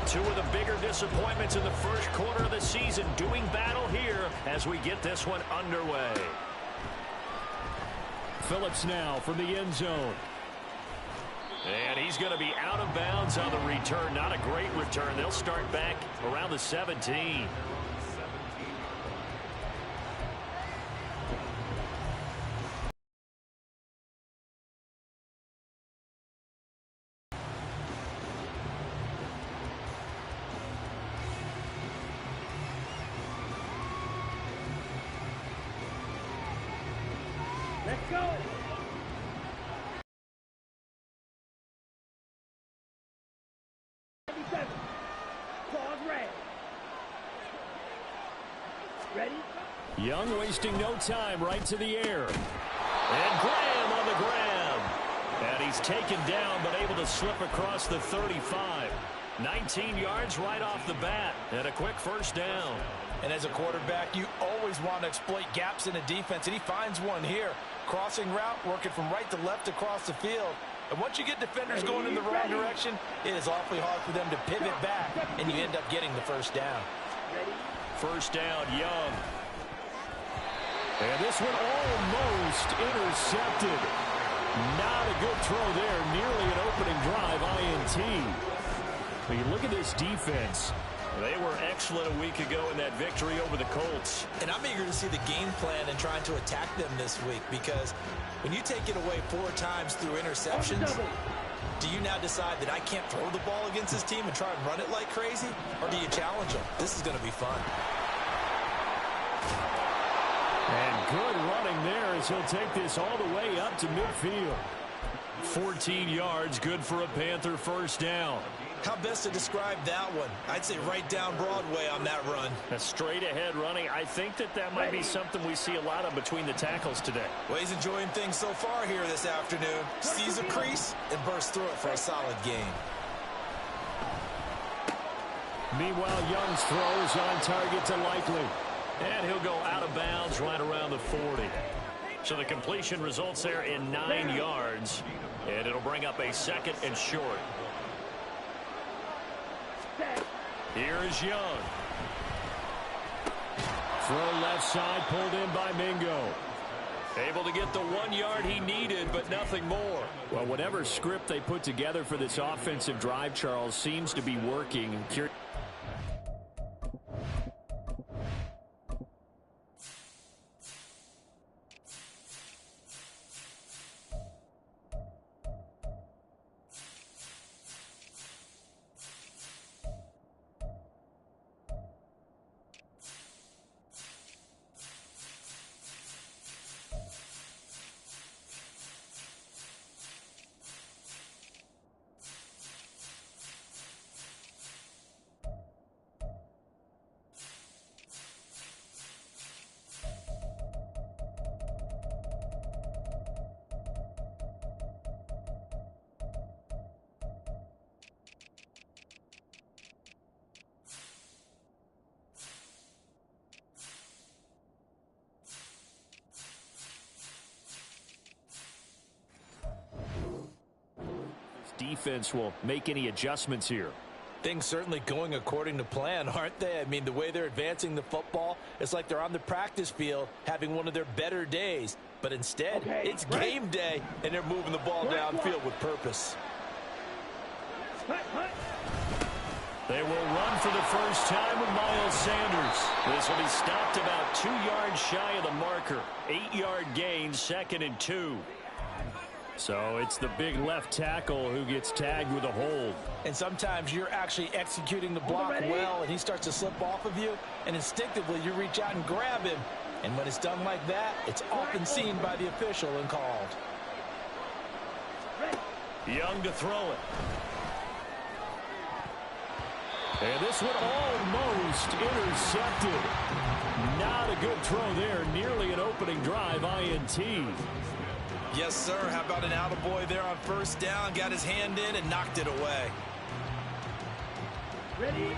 Two of the bigger disappointments in the first quarter of the season doing battle here as we get this one underway. Phillips now from the end zone. And he's going to be out of bounds on the return. Not a great return. They'll start back around the 17. Let's go. Ready? Young wasting no time, right to the air. And Graham on the grab. And he's taken down but able to slip across the 35. 19 yards right off the bat. And a quick first down. And as a quarterback, you always want to exploit gaps in a defense, and he finds one here. Crossing route, working from right to left across the field. And once you get defenders going in the wrong direction, it is awfully hard for them to pivot back, and you end up getting the first down. First down, Young. And this one almost intercepted. Not a good throw there. Nearly an opening drive, INT. But you look at this defense. They were excellent a week ago in that victory over the Colts. And I'm eager to see the game plan and trying to attack them this week, because when you take it away 4 times through interceptions, do you now decide that I can't throw the ball against this team and try and run it like crazy? Or do you challenge them? This is going to be fun. And good running there as he'll take this all the way up to midfield. 14 yards, good for a Panther first down. How best to describe that one? I'd say right down Broadway on that run. A straight ahead running. I think that might be something we see a lot of between the tackles today. Well, he's enjoying things so far here this afternoon. Sees a crease and bursts through it for a solid gain. Meanwhile, Young's throw is on target to Likely. And he'll go out of bounds right around the 40. So the completion results there in 9 yards. And it'll bring up a second and short. Here is Young. Throw left side, pulled in by Mingo. Able to get the 1 yard he needed, but nothing more. Well, whatever script they put together for this offensive drive, Charles, seems to be working. Defense will make any adjustments here. Things certainly going according to plan, aren't they? I mean, the way they're advancing the football, it's like they're on the practice field having one of their better days. But instead, it's game day, and they're moving the ball downfield with purpose. They will run for the first time with Miles Sanders. This will be stopped about 2 yards shy of the marker. 8-yard gain, 2nd and 2. So it's the big left tackle who gets tagged with a hold. And sometimes you're actually executing the block well, and he starts to slip off of you, and instinctively you reach out and grab him. And when it's done like that, it's often seen by the official and called. Young to throw it. And this one almost intercepted. Not a good throw there. Nearly an opening drive, INT. Yes, sir. How about an attaboy there on first down? Got his hand in and knocked it away.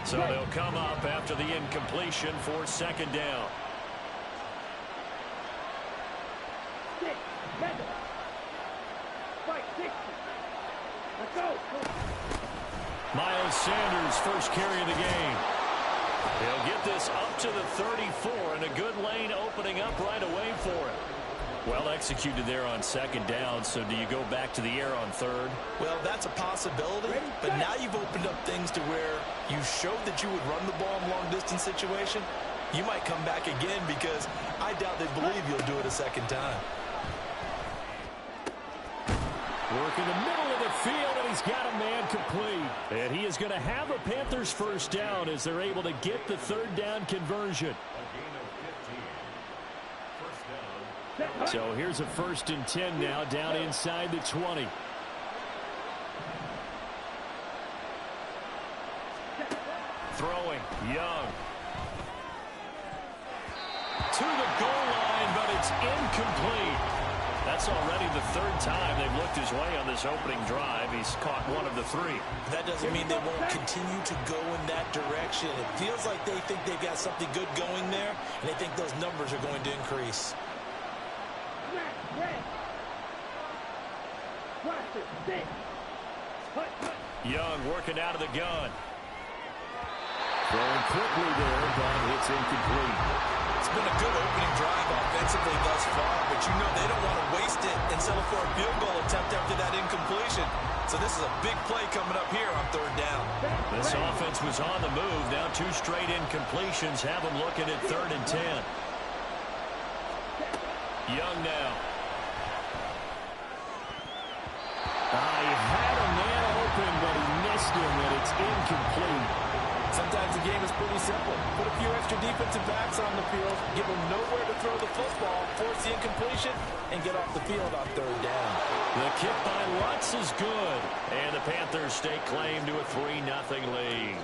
So they'll come up after the incompletion for 2nd down. Miles Sanders, first carry of the game. He'll get this up to the 34, and a good lane opening up right away for him. Well executed there on second down, so do you go back to the air on third? Well, that's a possibility, but now you've opened up things to where you showed that you would run the ball in a long-distance situation. You might come back again because I doubt they believe you'll do it a second time. Work in the middle of the field, and he's got a man complete. And he is going to have a Panthers first down as they're able to get the third down conversion. So here's a 1st and 10 now, down inside the 20. Throwing, Young. To the goal line, but it's incomplete. That's already the third time they've looked his way on this opening drive. He's caught one of the 3. That doesn't mean they won't continue to go in that direction. It feels like they think they've got something good going there, and they think those numbers are going to increase. Young working out of the gun. Throwing quickly there, but it's incomplete. It's been a good opening drive offensively thus far, but you know they don't want to waste it and settle for a field goal attempt after that incompletion. So this is a big play coming up here on third down. This offense was on the move. Now 2 straight incompletions have them looking at 3rd and 10. Young now. He had a man open, but he missed him, and it's incomplete. Sometimes the game is pretty simple. Put a few extra defensive backs on the field, give them nowhere to throw the football, force the incompletion, and get off the field on third down. The kick by Lutz is good. And the Panthers stake claim to a 3-0 lead.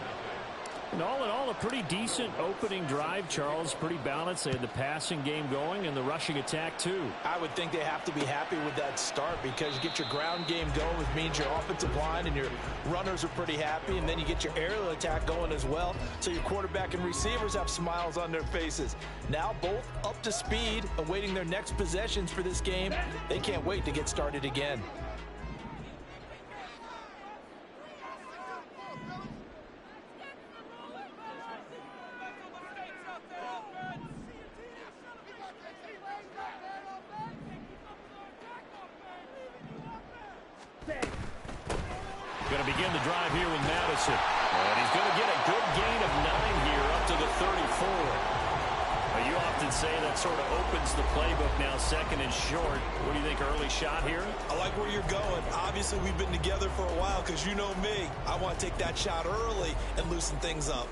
And all in all, a pretty decent opening drive, Charles. Pretty balanced. They had the passing game going and the rushing attack, too. I would think they have to be happy with that start because you get your ground game going, which means your offensive line and your runners are pretty happy, and then you get your aerial attack going as well, so your quarterback and receivers have smiles on their faces. Now both up to speed, awaiting their next possessions for this game. They can't wait to get started again. Going to begin the drive here with Madison. And he's going to get a good gain of 9 here up to the 34. You often say that sort of opens the playbook now, 2nd and short. What do you think, early shot here? I like where you're going. Obviously, we've been together for a while because you know me. I want to take that shot early and loosen things up.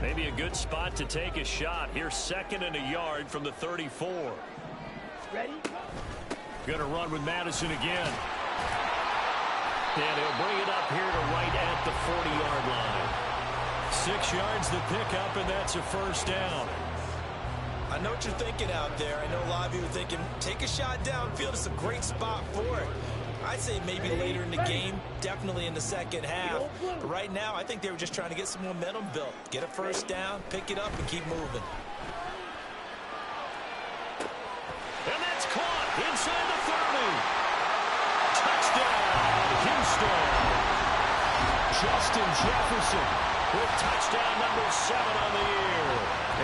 Maybe a good spot to take a shot. Here's 2nd and a yard from the 34. Ready? Going to run with Madison again. And he'll bring it up here to right at the 40-yard line. 6 yards the pickup, and that's a first down. I know what you're thinking out there. I know a lot of you are thinking, take a shot downfield. It's a great spot for it. I'd say maybe later in the game, definitely in the second half. But right now, I think they were just trying to get some momentum built. Get a first down, pick it up, and keep moving. And that's caught inside the 30. Touchdown, Houston. Justin Jefferson with touchdown number 7 on the year.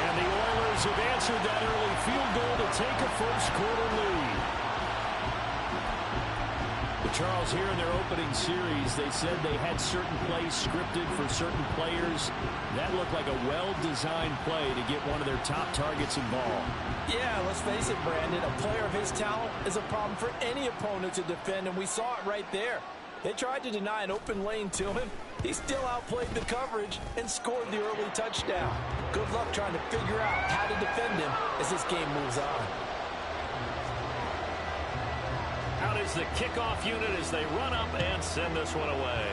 And the Oilers have answered that early field goal to take a first-quarter lead. But Charles, here in their opening series, they said they had certain plays scripted for certain players. That looked like a well-designed play to get one of their top targets involved. Yeah, let's face it, Brandon. A player of his talent is a problem for any opponent to defend, and we saw it right there. They tried to deny an open lane to him. He still outplayed the coverage and scored the early touchdown. Good luck trying to figure out how to defend him as this game moves on. Out is the kickoff unit as they run up and send this one away.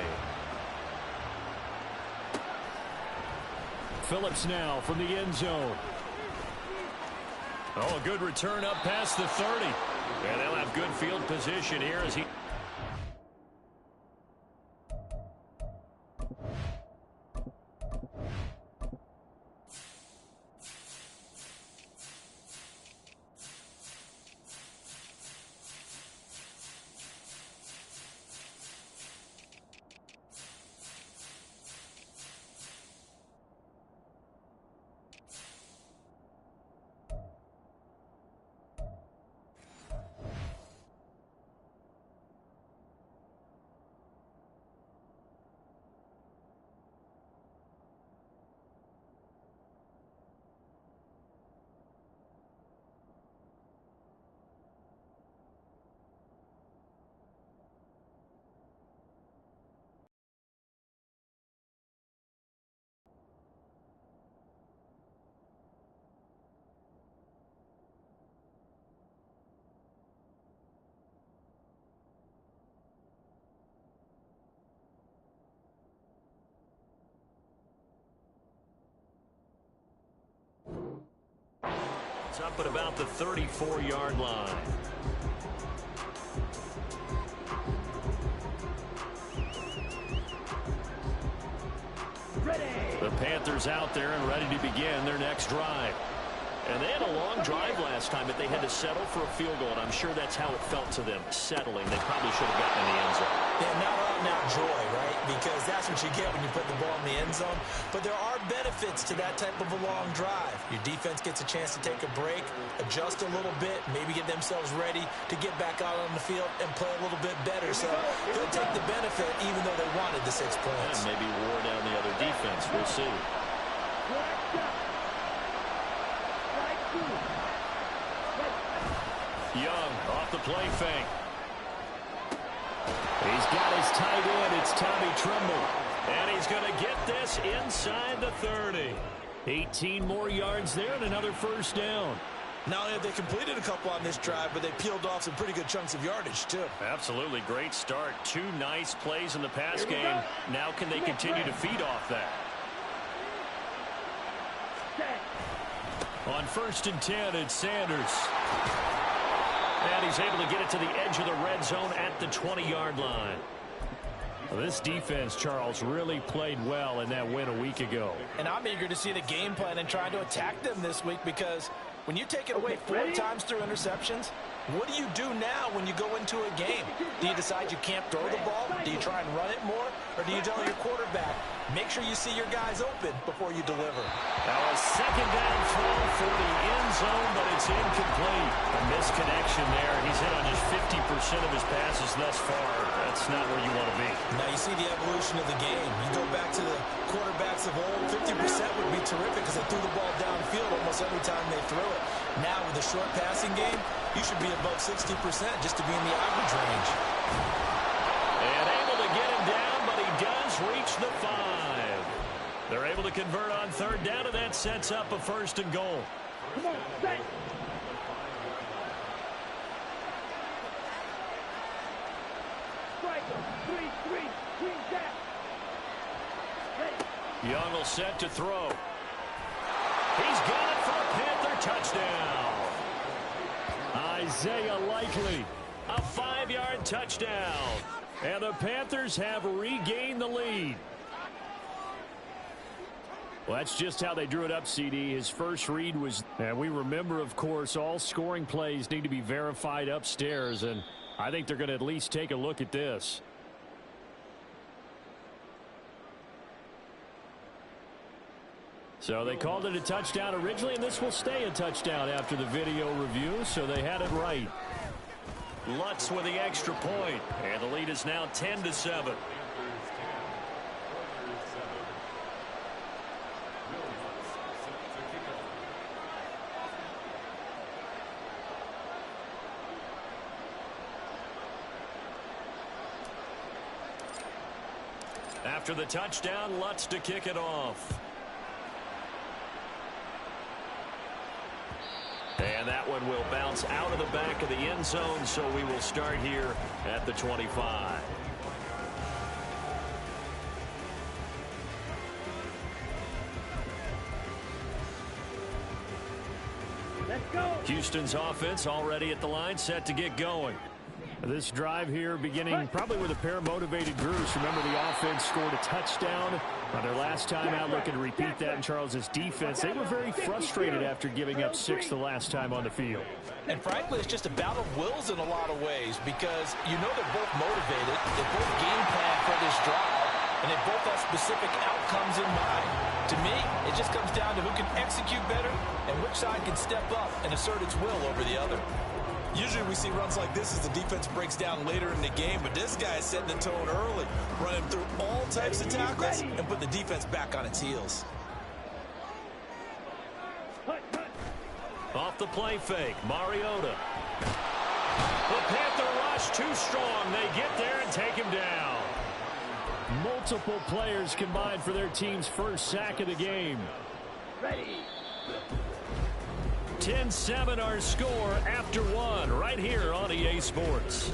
Phillips now from the end zone. Oh, a good return up past the 30. And they'll have good field position here as he... It's up at about the 34-yard line. The Panthers out there and ready to begin their next drive. And they had a long drive last time, but they had to settle for a field goal, and I'm sure that's how it felt to them, settling. They probably should have gotten in the end zone. Yeah, not all now joy, right? Because that's what you get when you put the ball in the end zone. But there are benefits to that type of a long drive. Your defense gets a chance to take a break, adjust a little bit, maybe get themselves ready to get back out on the field and play a little bit better. So they'll take the benefit even though they wanted the 6 points. And maybe wore down the other defense. We'll see. Young off the play fake. He's got his tight end. It's Tommy Tremble. And he's going to get this inside the 30. 18 more yards there and another first down. Not only have they completed a couple on this drive, but they peeled off some pretty good chunks of yardage, too. Absolutely great start. 2 nice plays in the pass game. Now can they continue to feed off that? On 1st and 10, it's Sanders. And he's able to get it to the edge of the red zone at the 20-yard line. Well, this defense, Charles, really played well in that win a week ago. And I'm eager to see the game plan and trying to attack them this week, because when you take it away 4 times through interceptions, what do you do now when you go into a game? Do you decide you can't throw the ball? Do you try and run it more? Or do you tell your quarterback, make sure you see your guys open before you deliver? Now a 2nd down throw for the end zone, but it's incomplete. A misconnection there. He's hit on just 50% of his passes thus far. That's not where you want to be. Now you see the evolution of the game. You go back to the quarterbacks of old, 50% would be terrific because they threw the ball downfield almost every time they threw it. Now with a short passing game, you should be above 60% just to be in the average range. And able to get him down, but he does reach the 5. They're able to convert on 3rd down, and that sets up a 1st and goal. Come on, set. Strike him. 3-3. Clean that. Young will set to throw. He's got it for a Panther touchdown. Isaiah Likely, a 5-yard touchdown. And the Panthers have regained the lead. Well, that's just how they drew it up, CD. His first read was, and we remember, of course, all scoring plays need to be verified upstairs, and I think they're going to at least take a look at this. So they called it a touchdown originally, and this will stay a touchdown after the video review, so they had it right. Lutz with the extra point, and the lead is now 10-7. After the touchdown, Lutz to kick it off. And that one will bounce out of the back of the end zone, so we will start here at the 25. Let's go. Houston's offense already at the line, set to get going. This drive here beginning probably with a pair of motivated groups. Remember, the offense scored a touchdown on their last time out. Looking to repeat that in Charles's defense. They were very frustrated after giving up 6 the last time on the field. And frankly, it's just a battle of wills in a lot of ways, because you know they're both motivated. They both game plan for this drive, and they both have specific outcomes in mind. To me, it just comes down to who can execute better and which side can step up and assert its will over the other. Usually we see runs like this as the defense breaks down later in the game, but this guy is setting the tone early, running through all types of tackles and put the defense back on its heels. Off the play fake, Mariota. The Panther rush too strong. They get there and take him down. Multiple players combined for their team's first sack of the game. Ready. 10-7 our score after 1 right here on EA Sports.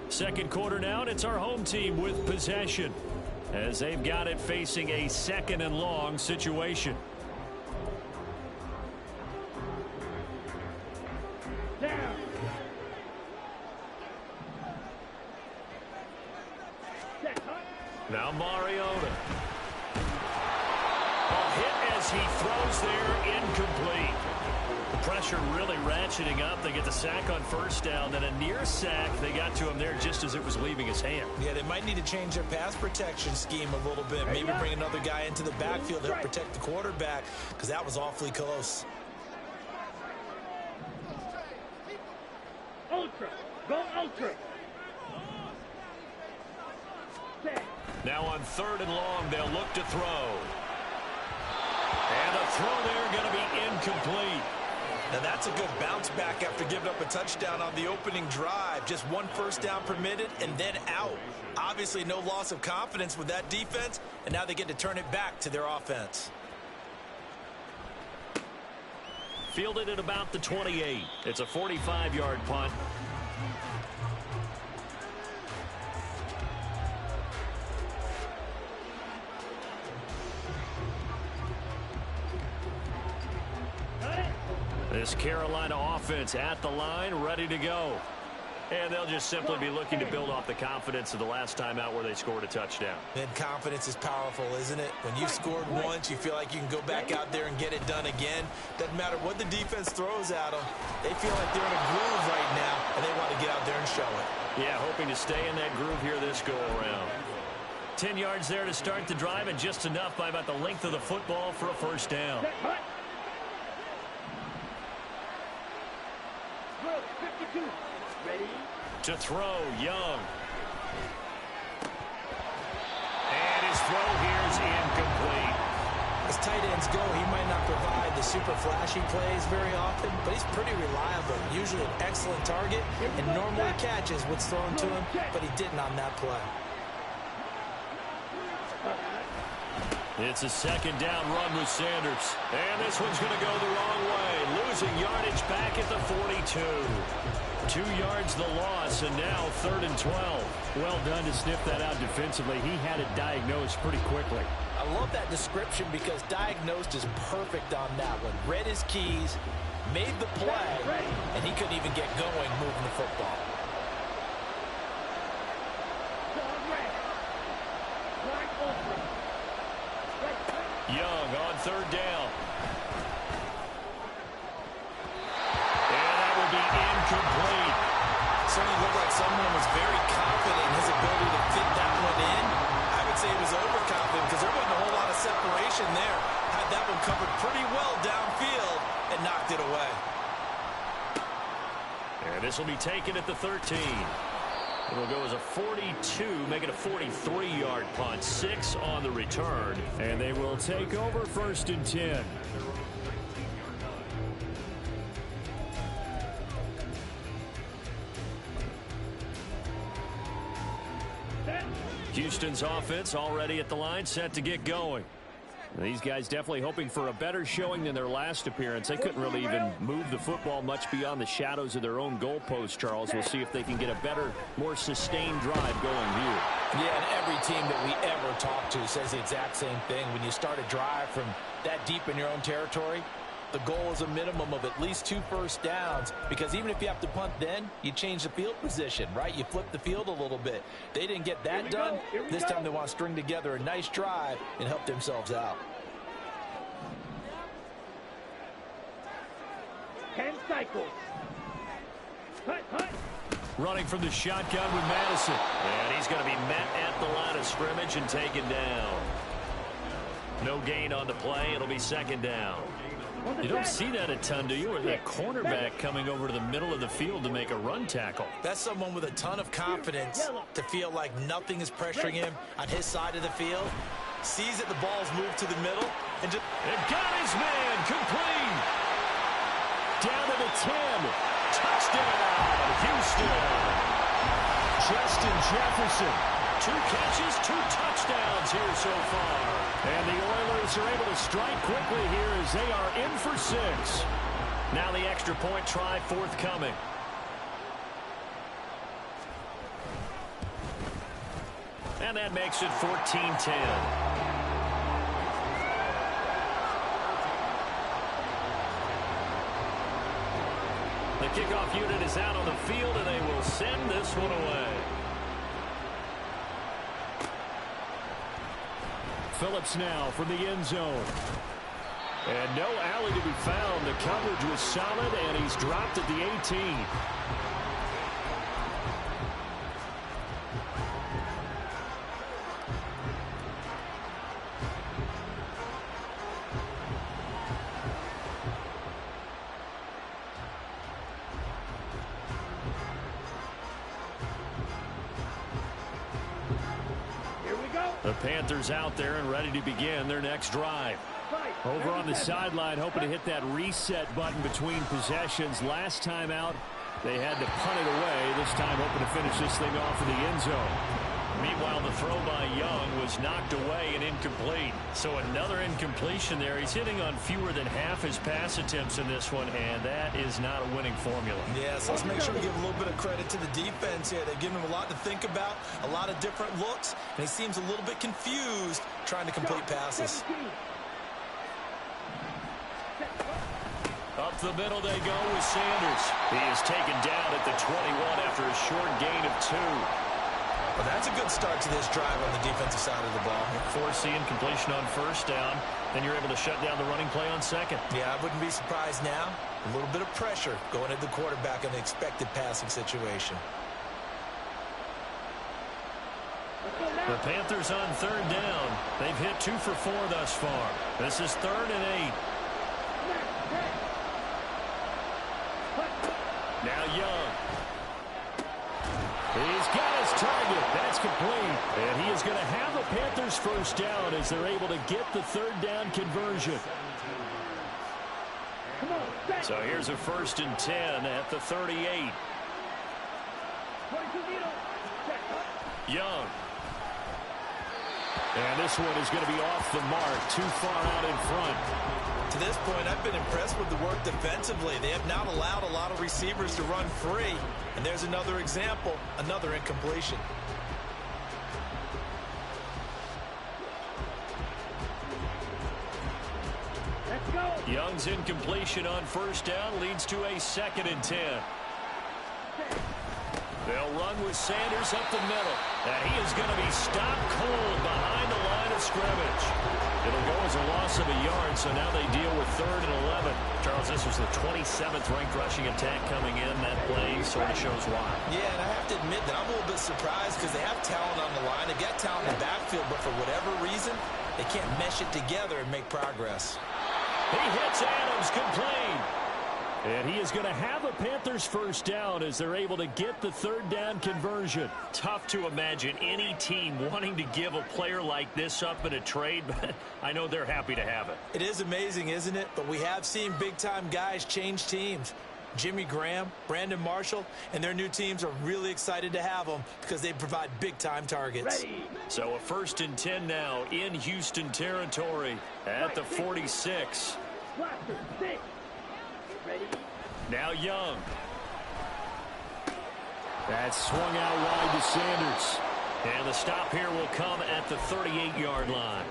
Second quarter now, and it's our home team with possession. as they've got it facing a 2nd and long situation. Down. Set, hut. Now Mariota. A hit as he throws there, incomplete. The pressure really ratcheting up. They get the sack on 1st down, then a near sack. They got to him there just as it was leaving his hand. Yeah, they might need to change their pass protection scheme a little bit. Maybe bring another guy into the backfield to help protect the quarterback, because that was awfully close. Ultra. Go ultra. Set. Now on 3rd and long, they'll look to throw. And the throw there going to be incomplete. Now that's a good bounce back after giving up a touchdown on the opening drive. Just 1 first down permitted and then out. Obviously no loss of confidence with that defense, and now they get to turn it back to their offense. Fielded at about the 28. It's a 45-yard punt. This Carolina offense at the line, ready to go. And they'll just simply be looking to build off the confidence of the last time out where they scored a touchdown. And confidence is powerful, isn't it? When you've scored once, you feel like you can go back out there and get it done again. Doesn't matter what the defense throws at them. They feel like they're in a groove right now, and they want to get out there and show it. Yeah, hoping to stay in that groove here this go-around. 10 yards there to start the drive, and just enough by about the length of the football for a 1st down. Set, hut. Drill 52. Ready. To throw, Young. And his throw here is incomplete. As tight ends go, he might not provide the super flashy plays very often, but he's pretty reliable. Usually an excellent target, and normally catches what's thrown to him, but he didn't on that play. It's a 2nd down run with Sanders. And this one's going to go the wrong way. Losing yardage back at the 42. 2 yards the loss, and now 3rd and 12. Well done to sniff that out defensively. He had it diagnosed pretty quickly. I love that description because diagnosed is perfect on that one. Read his keys, made the play, and he couldn't even get going moving the football. Young on 3rd down. And that will be incomplete. Certainly looked like someone was very confident in his ability to fit that one in. I would say he was overconfident because there wasn't a whole lot of separation there. Had that one covered pretty well downfield and knocked it away. And this will be taken at the 13. It'll go as a 42, make it a 43-yard punt. 6 on the return. And they will take over 1st and 10. Houston's offense already at the line, set to get going. These guys definitely hoping for a better showing than their last appearance. They couldn't really even move the football much beyond the shadows of their own goalpost, Charles. We'll see if they can get a better, more sustained drive going here. Yeah, and every team that we ever talk to says the exact same thing. When you start a drive from that deep in your own territory, the goal is a minimum of at least 2 first downs, because even if you have to punt then, you change the field position, right? You flip the field a little bit. They didn't get that done. This time they want to string together a nice drive and help themselves out. 10 cycles. Hut, hut. Running from the shotgun with Madison. And he's going to be met at the line of scrimmage and taken down. No gain on the play. It'll be 2nd down. You don't see that a ton, do you? Or that cornerback coming over to the middle of the field to make a run tackle. That's someone with a ton of confidence to feel like nothing is pressuring him on his side of the field. Sees that the ball's moved to the middle and got his man complete. Down to the 10. Touchdown, Houston. Justin Jefferson. 2 catches, 2 touchdowns here so far. And the Oilers are able to strike quickly here as they are in for 6. Now the extra point try forthcoming. And that makes it 14-10. The kickoff unit is out on the field, and they will send this one away. Phillips now from the end zone. And no alley to be found. The coverage was solid, and he's dropped at the 18. The Panthers out there and ready to begin their next drive. Over on the sideline, hoping to hit that reset button between possessions. Last time out, they had to punt it away. This time hoping to finish this thing off in the end zone. Meanwhile, the throw by Young was knocked away and incomplete. So another incompletion there. He's hitting on fewer than half his pass attempts in this one, and that is not a winning formula. Yes, let's make sure we give a little bit of credit to the defense here. They've given him a lot to think about, a lot of different looks, and he seems a little bit confused trying to complete passes. Up the middle they go with Sanders. He is taken down at the 21 after a short gain of 2. Well, that's a good start to this drive on the defensive side of the ball. Forcing completion on first down. Then you're able to shut down the running play on second. Yeah, I wouldn't be surprised now. A little bit of pressure going at the quarterback in the expected passing situation. The Panthers on third down. They've hit 2 for 4 thus far. This is 3rd and 8. Now Young. He's got his target. That's complete. And he is going to have a Panthers first down as they're able to get the third down conversion. So here's a 1st and 10 at the 38. Young. And this one is going to be off the mark. Too far out in front. To this point, I've been impressed with the work defensively. They have not allowed a lot of receivers to run free. And there's another example, another incompletion. Let's go. Young's incompletion on first down leads to a 2nd and 10. They'll run with Sanders up the middle. And he is going to be stopped cold behind the line of scrimmage. It'll go as a loss of a yard, so now they deal with 3rd and 11. Charles, this was the 27th ranked rushing attack coming in. That play sort of shows why. Yeah, and I have to admit that I'm a little bit surprised because they have talent on the line. They've got talent in the backfield, but for whatever reason, they can't mesh it together and make progress. He hits Adams complete. And he is going to have a Panthers first down as they're able to get the third down conversion. Tough to imagine any team wanting to give a player like this up in a trade, but I know they're happy to have it. It is amazing, isn't it? But we have seen big-time guys change teams. Jimmy Graham, Brandon Marshall, and their new teams are really excited to have them because they provide big-time targets. Ready. So a 1st and 10 now in Houston territory at the 46. Blaster, 6. Ready. Now Young. That's swung out wide to Sanders. And the stop here will come at the 38-yard line.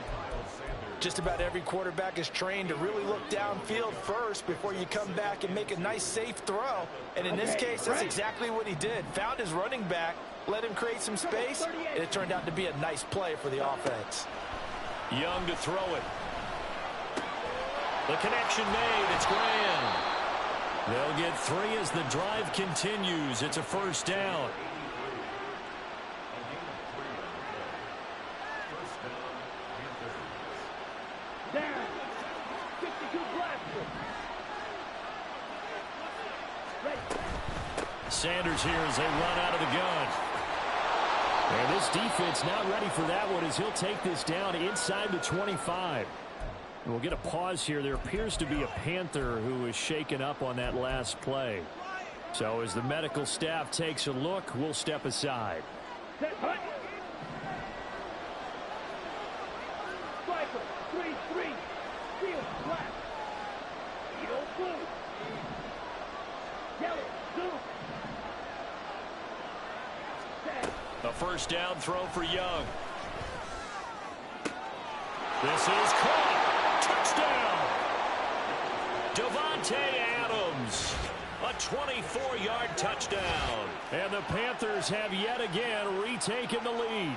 Just about every quarterback is trained to really look downfield first before you come back and make a nice, safe throw. And in this case, that's exactly what he did. Found his running back, let him create some space, and it turned out to be a nice play for the offense. Young to throw it. The connection made. It's Graham. They'll get 3 as the drive continues. It's a first down. Down. 52 blaster. Ready. Sanders here as they run out of the gun. And this defense not ready for that one as he'll take this down inside the 25. We'll get a pause here. There appears to be a Panther who is shaken up on that last play. So as the medical staff takes a look, we'll step aside. Set, hut. Striker, 3-3. Field, black. Yellow, blue. Yellow, blue. Set. A first down throw for Young. This is caught. Touchdown. Davante Adams. A 24-yard touchdown. And the Panthers have yet again retaken the lead.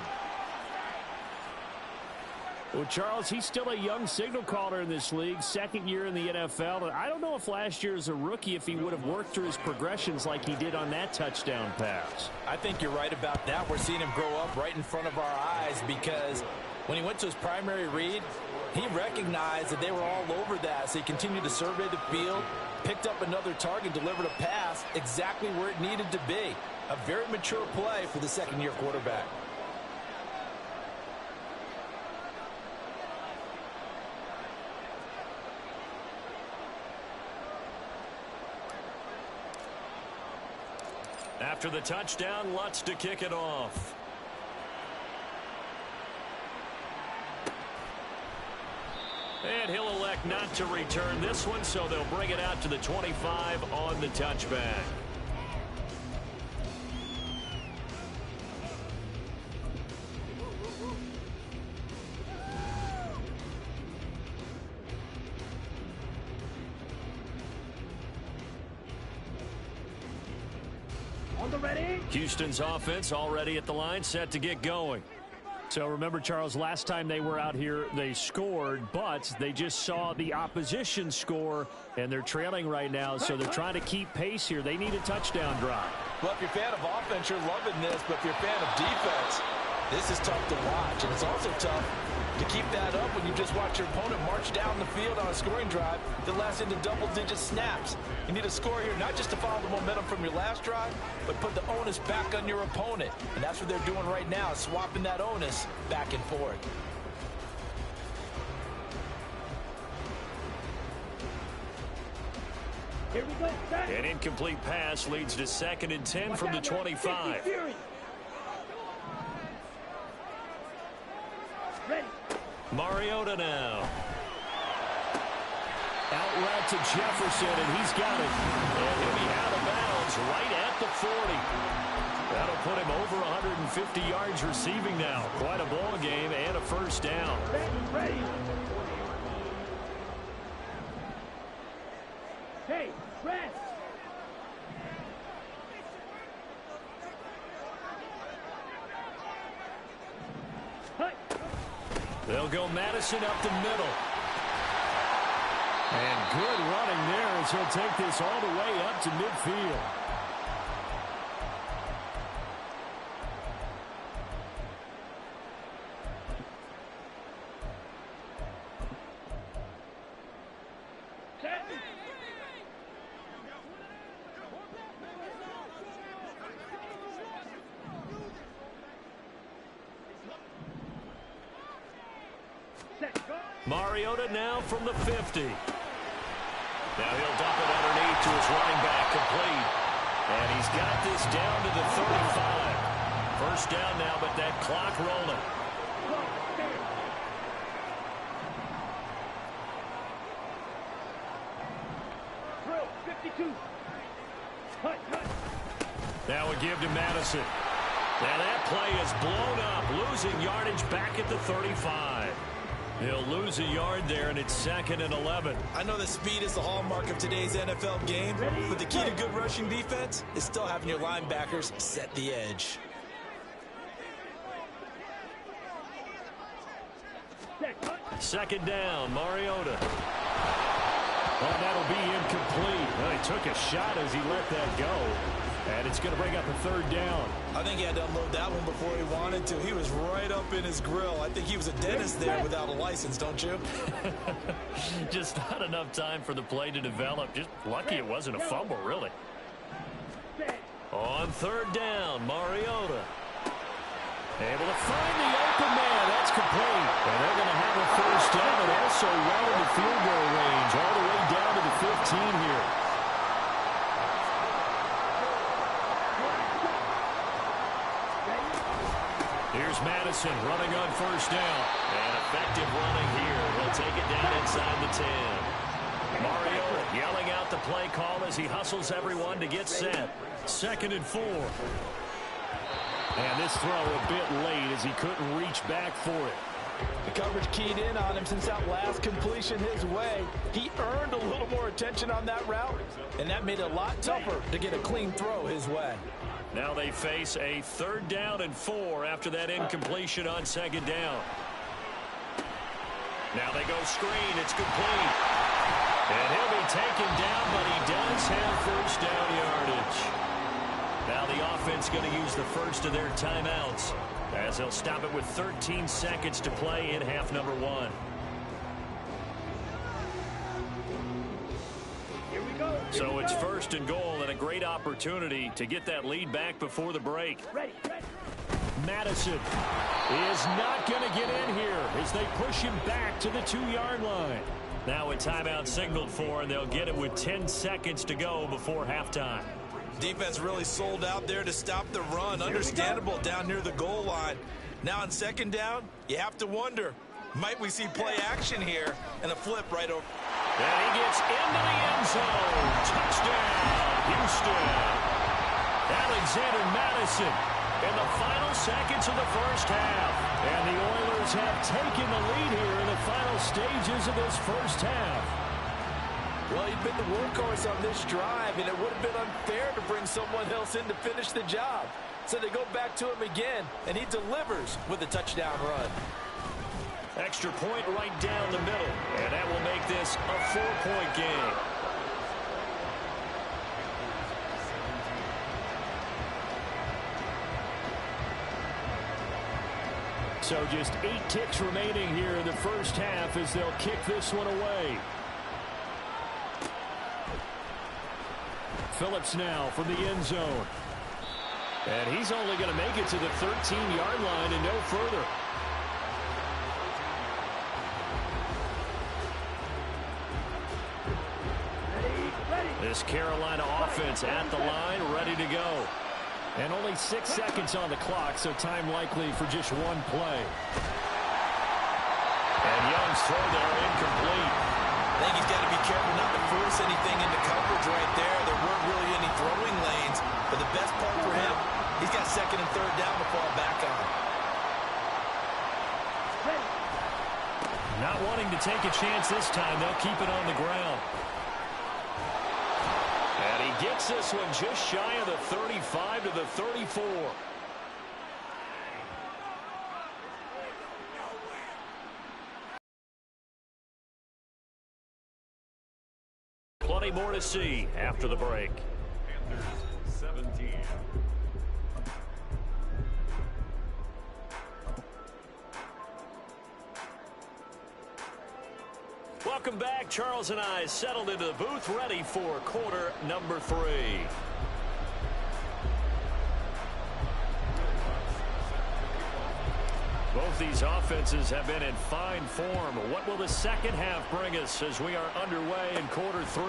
Well, Charles, he's still a young signal caller in this league, second year in the NFL. And I don't know if last year as a rookie, if he would have worked through his progressions like he did on that touchdown pass. I think you're right about that. We're seeing him grow up right in front of our eyes because when he went to his primary read, he recognized that they were all over that. So he continued to survey the field, picked up another target, delivered a pass exactly where it needed to be. A very mature play for the second-year quarterback. After the touchdown, Lutz to kick it off. And he'll elect not to return this one, so they'll bring it out to the 25 on the touchback. Houston's offense already at the line, set to get going. So remember, Charles, last time they were out here, they scored, but they just saw the opposition score, and they're trailing right now, so they're trying to keep pace here. They need a touchdown drive. Well, if you're a fan of offense, you're loving this, but if you're a fan of defense, this is tough to watch, and it's also tough to keep that up when you just watch your opponent march down the field on a scoring drive that lasts into double-digit snaps. You need a score here, not just to follow the momentum from your last drive, but put the onus back on your opponent. And that's what they're doing right now, swapping that onus back and forth. Here we go. An incomplete pass leads to 2nd and 10 from the 25. Ready. Mariota now. Out route to Jefferson, and he's got it. And he'll be out of bounds right at the 40. That'll put him over 150 yards receiving now. Quite a ball game and a first down. Ready. Hey, rest. They'll go Madison up the middle. And good running there as he'll take this all the way up to midfield. Mariota now from the 50. Now he'll dump it underneath to his running back, complete. And he's got this down to the 35. First down now, but that clock rolling. Throw, 52. Cut. Now a give to Madison. Now that play is blown up, losing yardage back at the 35. He'll lose a yard there, and it's 2nd and 11. I know that speed is the hallmark of today's NFL game, but the key to good rushing defense is still having your linebackers set the edge. Second down, Mariota. Well, that'll be incomplete. Well, he took a shot as he let that go. And it's going to bring up a 3rd down. I think he had to unload that one before he wanted to. He was right up in his grill. I think he was a dentist there without a license, don't you? Just not enough time for the play to develop. Just lucky it wasn't a fumble, really. On 3rd down, Mariota. Able to find the open man. That's complete. And they're going to have a first down and also well in the field goal range, all the way down to the 15 here. Here's Madison running on first down. And effective running here. He'll take it down inside the 10. Mariota yelling out the play call as he hustles everyone to get set. 2nd and 4. And this throw a bit late as he couldn't reach back for it. The coverage keyed in on him since that last completion his way. He earned a little more attention on that route, and that made it a lot tougher to get a clean throw his way. Now they face a 3rd down and 4 after that incompletion on 2nd down. Now they go screen. It's complete. And he'll be taken down, but he does have 1st down yardage. Now the offense going to use the first of their timeouts, as they'll stop it with 13 seconds to play in half number 1. So it's 1st and goal, and a great opportunity to get that lead back before the break. Madison is not going to get in here as they push him back to the 2-yard line. Now a timeout signaled for, and they'll get it with 10 seconds to go before halftime. Defense really sold out there to stop the run. Understandable down near the goal line. Now on 2nd down, you have to wonder, might we see play action here and a flip right over? And he gets into the end zone. Touchdown, Houston. Alexander Madison in the final seconds of the 1st half. And the Oilers have taken the lead here in the final stages of this 1st half. Well, he'd been the workhorse on this drive, and it would have been unfair to bring someone else in to finish the job. So they go back to him again, and he delivers with a touchdown run. Extra point right down the middle, and that will make this a 4-point game. So just 8 ticks remaining here in the 1st half as they'll kick this one away. Phillips now from the end zone. And he's only going to make it to the 13-yard line and no further. This Carolina offense at the line, ready to go. And only 6 seconds on the clock, so time likely for just 1 play. And Young's throw there incomplete. I think he's got to be careful not to force anything into coverage right there. There weren't really any throwing lanes. But the best part for him, he's got 2nd and 3rd down to fall back on. Not wanting to take a chance this time, they'll keep it on the ground. And he gets this one just shy of the 35 to the 34. Plenty more to see after the break. 17. Welcome back. Charles and I settled into the booth, ready for quarter number 3. Both these offenses have been in fine form. What will the second half bring us as we are underway in quarter 3?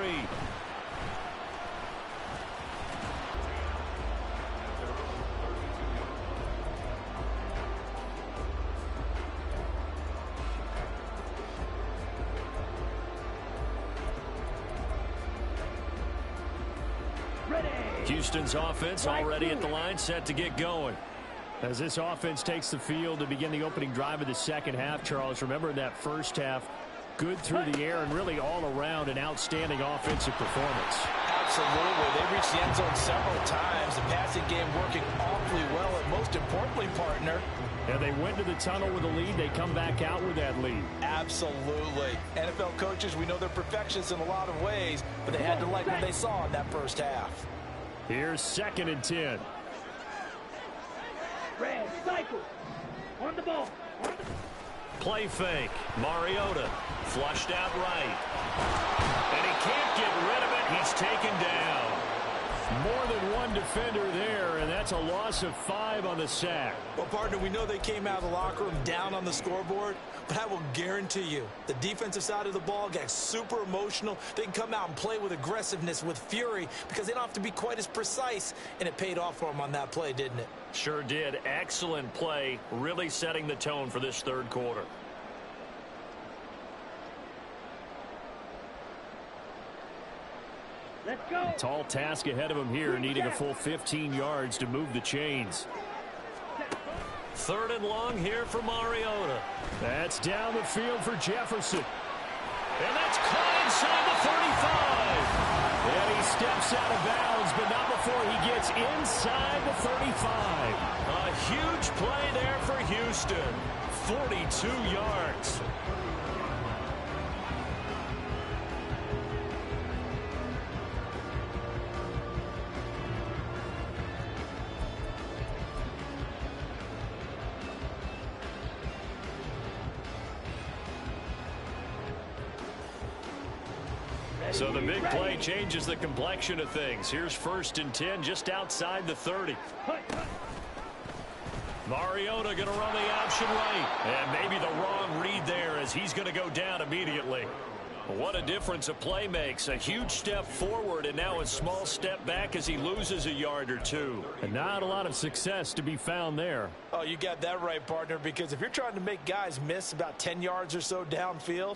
Houston's offense already at the line, set to get going. As this offense takes the field to begin the opening drive of the second half, Charles, remember that first half, good through the air and really all around an outstanding offensive performance. Absolutely. They reached the end zone several times. The passing game working awfully well, and most importantly, partner, and they went to the tunnel with a lead. They come back out with that lead. Absolutely. NFL coaches, we know they're perfectionists in a lot of ways, but they had to like what they saw in that first half. Here's 2nd and 10. Red, cycle. On the ball. Play fake. Mariota flushed out right. And he can't get rid of it. He's taken down. More than one defender there, and that's a loss of 5 on the sack. Well, partner, we know they came out of the locker room down on the scoreboard, but I will guarantee you the defensive side of the ball got super emotional. They can come out and play with aggressiveness, with fury, because they don't have to be quite as precise, and it paid off for them on that play, didn't it? Sure did. Excellent play, really setting the tone for this third quarter. Let's go. Tall task ahead of him here, needing a full 15 yards to move the chains. Third and long here for Mariota. That's down the field for Jefferson. And that's caught inside the 35. And he steps out of bounds, but not before he gets inside the 35. A huge play there for Houston. 42 yards. So the big play changes the complexion of things. Here's 1st and 10 just outside the 30. Mariota going to run the option right. And maybe the wrong read there as he's going to go down immediately. What a difference a play makes. A huge step forward and now a small step back as he loses a yard or two. And not a lot of success to be found there. Oh, you got that right, partner, because if you're trying to make guys miss about 10 yards or so downfield,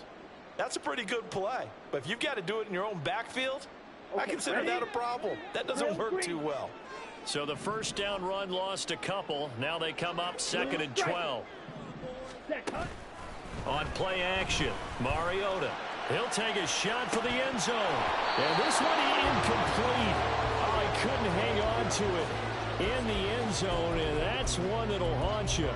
that's a pretty good play. But if you've got to do it in your own backfield, I consider that a problem. That doesn't work too well. So the first down run lost a couple. Now they come up 2nd and 12. On play action, Mariota. He'll take a shot for the end zone. And this one incomplete. Oh, he couldn't hang on to it in the end zone, and that's one that'll haunt you.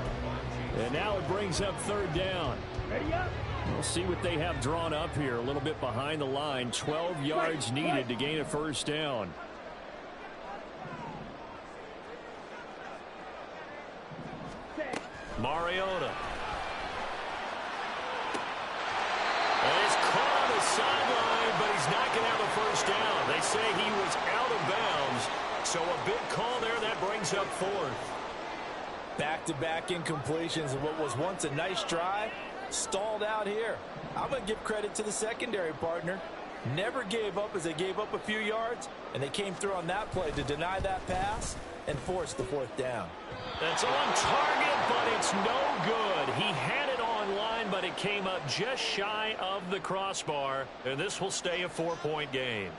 And now it brings up 3rd down. Ready up. We'll see what they have drawn up here. A little bit behind the line. 12 yards needed to gain a 1st down. Mariota. And he's caught on the sideline, but he's not going to have a 1st down. They say he was out of bounds. So a big call there. That brings up 4th. Back-to-back incompletions of what was once a nice drive. Stalled out here. I'm going to give credit to the secondary, partner. Never gave up as they gave up a few yards, and they came through on that play to deny that pass and force the 4th down. That's on target, but it's no good. He had it on line, but it came up just shy of the crossbar, and this will stay a 4-point game.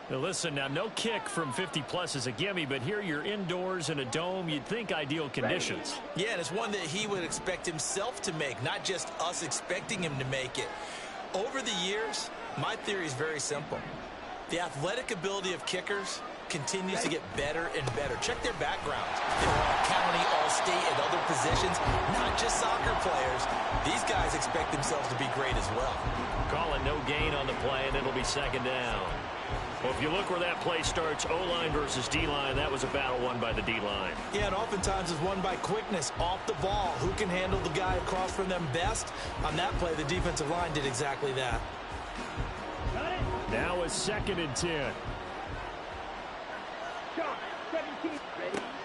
Now listen, now no kick from 50-plus is a gimme, but here you're indoors in a dome. You'd think ideal conditions. Yeah, and it's one that he would expect himself to make, not just us expecting him to make it. Over the years, my theory is very simple. The athletic ability of kickers continues to get better and better. Check their backgrounds. They were all county, all state, and other positions, not just soccer players. These guys expect themselves to be great as well. Calling no gain on the play, and it'll be 2nd down. Well, if you look where that play starts, O-line versus D-line, that was a battle won by the D-line. Yeah, and oftentimes it's won by quickness, off the ball. Who can handle the guy across from them best? On that play, the defensive line did exactly that. Now it's 2nd and 10.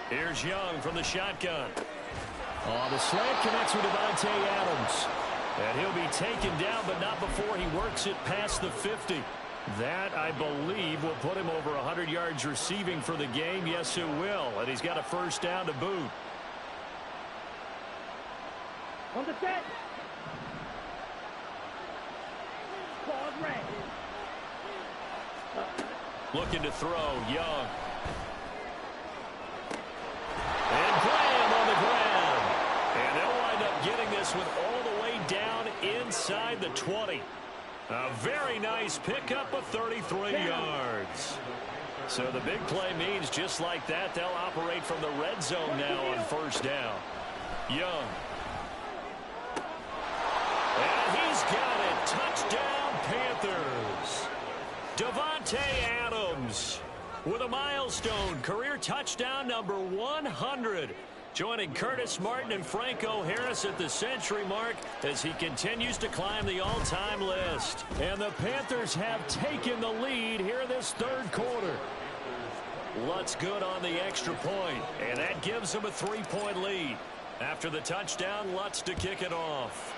Here's Young from the shotgun. Oh, the slant connects with Davante Adams. And he'll be taken down, but not before he works it past the 50. That, I believe, will put him over 100 yards receiving for the game. Yes, it will. And he's got a 1st down to boot. On the set. Pause red. Looking to throw, Young. And Graham on the ground. And they'll wind up getting this one all the way down inside the 20. A very nice pickup of 33 yards. So the big play means just like that, they'll operate from the red zone now on 1st down. Young. And he's got it. Touchdown, Panthers. Davante Adams with a milestone career touchdown number 100. Joining Curtis Martin and Franco Harris at the century mark as he continues to climb the all-time list. And the Panthers have taken the lead here in this 3rd quarter. Lutz good on the extra point, and that gives him a 3-point lead. After the touchdown, Lutz to kick it off.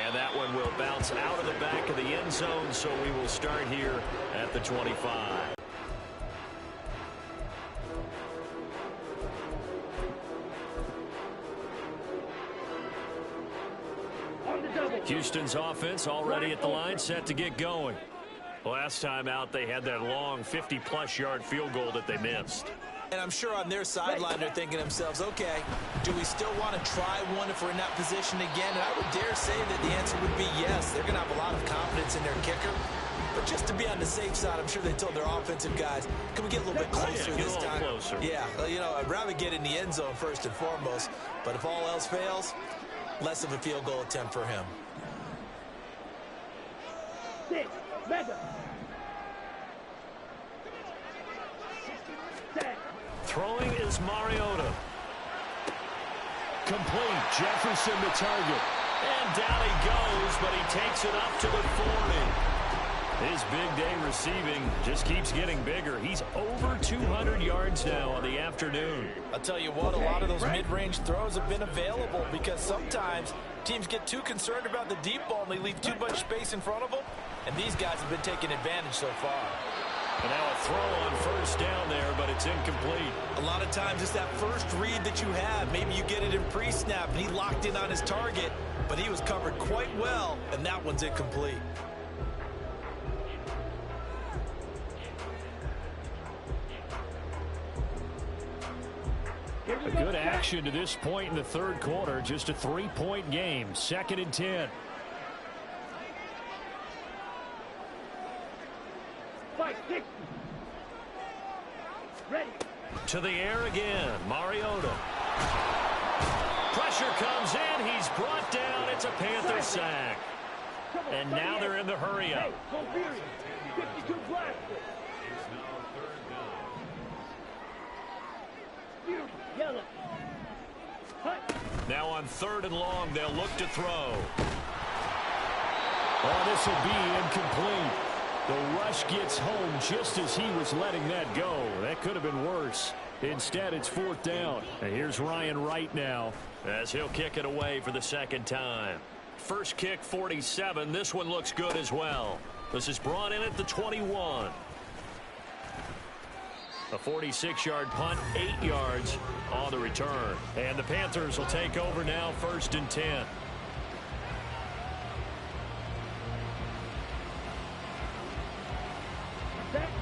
And that one will bounce out of the back of the end zone, so we will start here at the 25. Houston's offense already at the line, set to get going. Last time out, they had that long 50-plus yard field goal that they missed. And I'm sure on their sideline they're thinking to themselves, okay, do we still want to try one if we're in that position again? And I would dare say that the answer would be yes. They're going to have a lot of confidence in their kicker. But just to be on the safe side, I'm sure they told their offensive guys, can we get a little bit closer this time? Yeah, well, you know, I'd rather get in the end zone first and foremost. But if all else fails, less of a field goal attempt for him. Six, mega. Throwing is Mariota. Complete. Jefferson the target. And down he goes, but he takes it up to the 40. His big day receiving just keeps getting bigger. He's over 200 yards now on the afternoon. I'll tell you what, a lot of those mid-range throws have been available because sometimes teams get too concerned about the deep ball and they leave too much space in front of them. And these guys have been taking advantage so far. And now a throw on first down there, but it's incomplete. A lot of times it's that first read that you have. Maybe you get it in pre-snap and he locked in on his target, but he was covered quite well, and that one's incomplete. A good action to this point in the third quarter. Just a 3-point game. 2nd and 10. Ready. To the air again. Mariota. Pressure comes in. He's brought down. It's a Panther sack. And now they're in the hurry-up. 52 blast. Yellow. Now on 3rd and long, they'll look to throw. Oh, this will be incomplete. The rush gets home just as he was letting that go. That could have been worse. Instead, it's 4th down. And here's Ryan Wright now as he'll kick it away for the 2nd time. First kick, 47. This one looks good as well. This is brought in at the 21. A 46-yard punt, 8 yards on the return. And the Panthers will take over now, 1st and 10.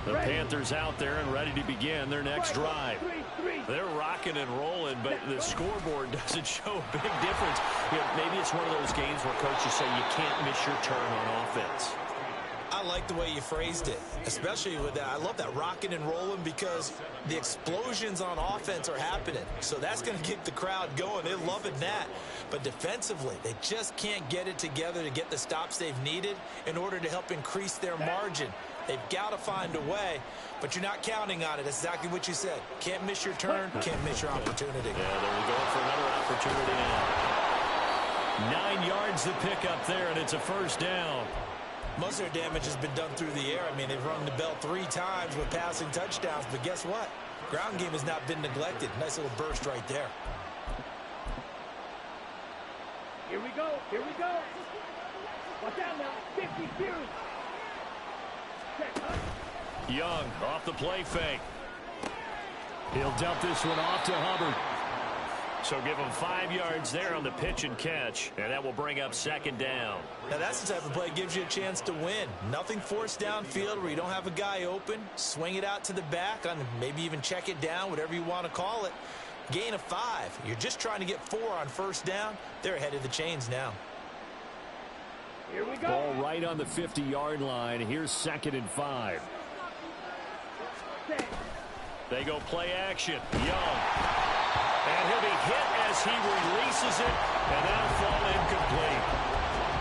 The Panthers out there and ready to begin their next drive. They're rocking and rolling, but the scoreboard doesn't show a big difference. You know, maybe it's one of those games where coaches say you can't miss your turn on offense. I like the way you phrased it, especially with that. I love that rocking and rolling because the explosions on offense are happening. So that's going to get the crowd going. They're loving that. But defensively, they just can't get it together to get the stops they've needed in order to help increase their margin. They've got to find a way, but you're not counting on it. That's exactly what you said. Can't miss your turn, can't miss your opportunity. Yeah, they're going for another opportunity now. 9 yards to pick up there, and it's a 1st down. Most of their damage has been done through the air. I mean, they've rung the bell 3 times with passing touchdowns, but guess what? Ground game has not been neglected. Nice little burst right there. Here we go. Here we go. Watch out now. 50 series. Young off the play fake. He'll dump this one off to Hubbard. So give him 5 yards there on the pitch and catch, and that will bring up 2nd down. Now that's the type of play that gives you a chance to win. Nothing forced downfield where you don't have a guy open. Swing it out to the back, on maybe even check it down, whatever you want to call it. Gain of 5. You're just trying to get 4 on 1st down. They're ahead of the chains now. Here we go. Ball right on the 50-yard line. Here's 2nd and 5. They go play action. Young. And he'll be hit as he releases it, and that'll fall incomplete.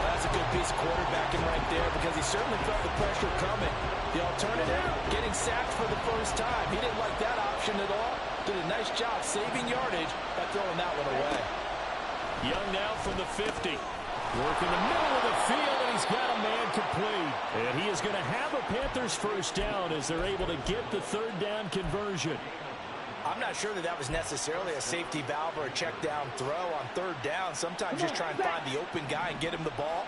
That's a good piece of quarterbacking right there because he certainly felt the pressure coming. The alternative, getting sacked for the 1st time. He didn't like that option at all. Did a nice job saving yardage by throwing that one away. Young now from the 50. Work in the middle of the field, and he's got a man complete. And he is going to have a Panthers 1st down as they're able to get the 3rd down conversion. I'm not sure that was necessarily a safety valve or a check down throw on 3rd down. Sometimes just try and find the open guy and get him the ball.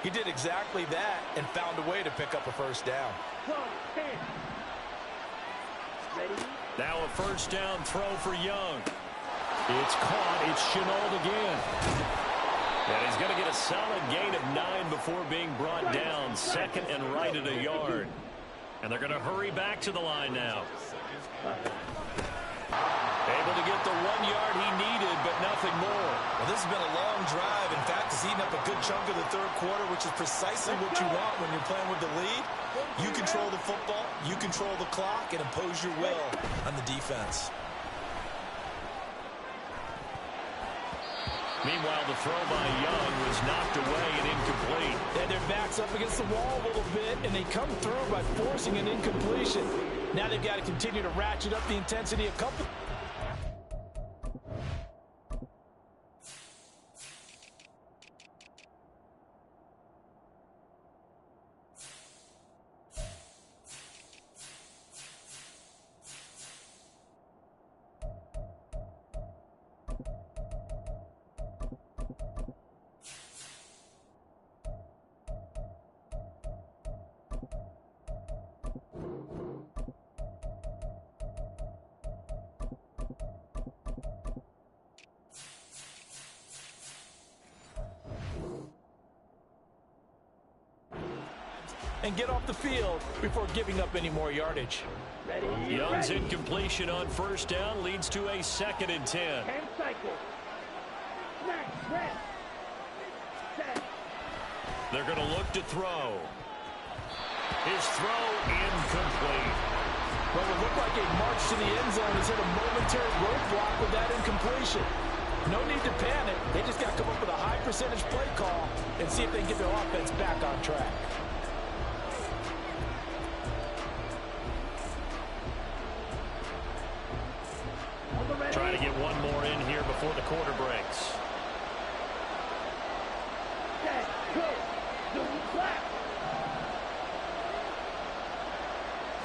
He did exactly that and found a way to pick up a 1st down. Now a 1st down throw for Young. It's caught. It's Chenault again. And he's going to get a solid gain of 9 before being brought down. 2nd and right at a yard. And they're going to hurry back to the line now. Able to get the 1 yard he needed, but nothing more. Well, this has been a long drive. In fact, it's eaten up a good chunk of the third quarter, which is precisely what you want when you're playing with the lead. You control the football, you control the clock, and impose your will on the defense. Meanwhile, the throw by Young was knocked away and incomplete. And their back's up against the wall a little bit, and they come through by forcing an incompletion. Now they've got to continue to ratchet up the intensity a couple. And get off the field before giving up any more yardage. Ready. Young's incompletion on first down leads to a 2nd and 10. 10 cycles. Snap, snap. Set. They're going to look to throw. His throw incomplete. Well, it looked like a march to the end zone has hit a momentary roadblock with that incompletion. No need to panic. They just got to come up with a high percentage play call and see if they can get their offense back on track. Try to get one more in here before the quarter breaks. Set. Go. Zoom flat.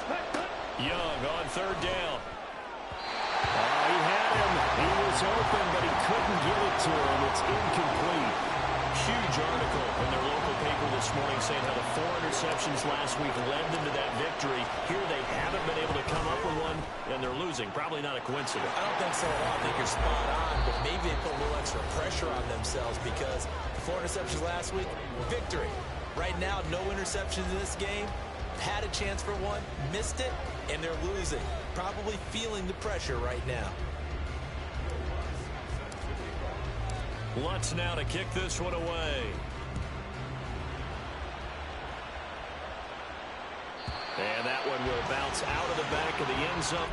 Cut, cut. Young on 3rd down. He had him. He was open, but he couldn't get it to him. It's incomplete. Huge article in their local paper this morning saying how the 4 interceptions last week led them to that victory. Here they haven't been able to come up with one, and they're losing. Probably not a coincidence. I don't think so at all. I think you're spot on, but maybe they put a little extra pressure on themselves because the 4 interceptions last week, victory. Right now, no interceptions in this game. Had a chance for one, missed it, and they're losing. Probably feeling the pressure right now. Lutz now to kick this one away. And that one will bounce out of the back of the end zone.